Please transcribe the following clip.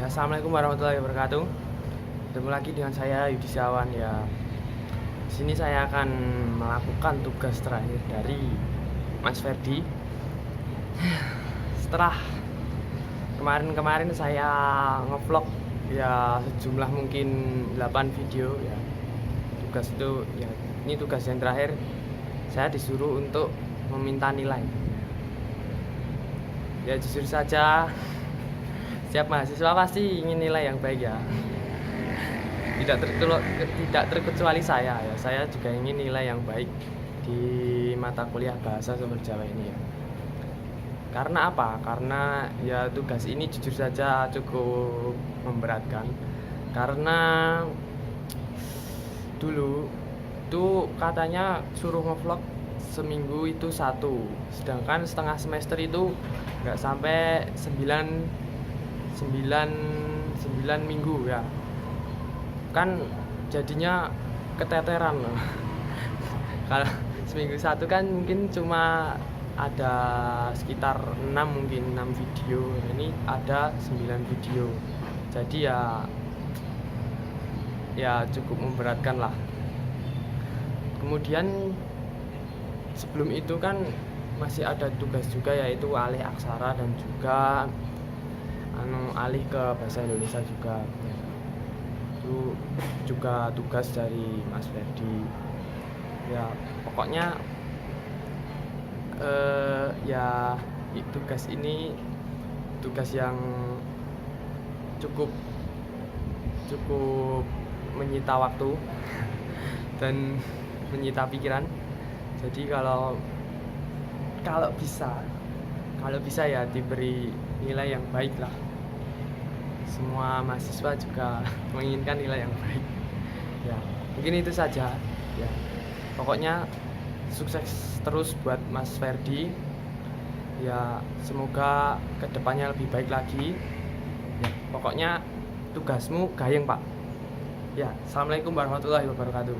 Ya, assalamualaikum warahmatullahi wabarakatuh. Ketemu lagi dengan saya Yudi Setiawan ya. Di sini saya akan melakukan tugas terakhir dari Mas Ferdi. Setelah kemarin saya ngevlog ya sejumlah mungkin 8 video ya. Tugas itu ya, ini tugas yang terakhir. Saya disuruh untuk meminta nilai. Ya jujur saja, setiap mahasiswa pasti ingin nilai yang baik ya. Tidak terkecuali saya ya. Saya juga ingin nilai yang baik di mata kuliah bahasa sumber Jawa ini ya. Karena apa? Karena ya tugas ini jujur saja cukup memberatkan. Karena dulu tuh katanya suruh ngevlog seminggu itu satu, sedangkan setengah semester itu nggak sampai 9 minggu ya, kan jadinya keteteran loh. Kalau seminggu satu kan mungkin cuma ada sekitar 6 video, ini ada 9 video, jadi ya cukup memberatkan lah. Kemudian sebelum itu kan masih ada tugas juga, yaitu alih aksara dan juga alih ke bahasa Indonesia juga. Itu juga tugas dari Mas Ferdi. Ya pokoknya ya tugas ini tugas yang cukup menyita waktu dan menyita pikiran. Jadi kalau bisa ya diberi nilai yang baik lah. Semua mahasiswa juga menginginkan nilai yang baik. Ya, mungkin itu saja. Ya, pokoknya sukses terus buat Mas Ferdi. Ya, semoga kedepannya lebih baik lagi. Ya, pokoknya tugasmu gayeng, Pak. Ya, assalamualaikum warahmatullahi wabarakatuh.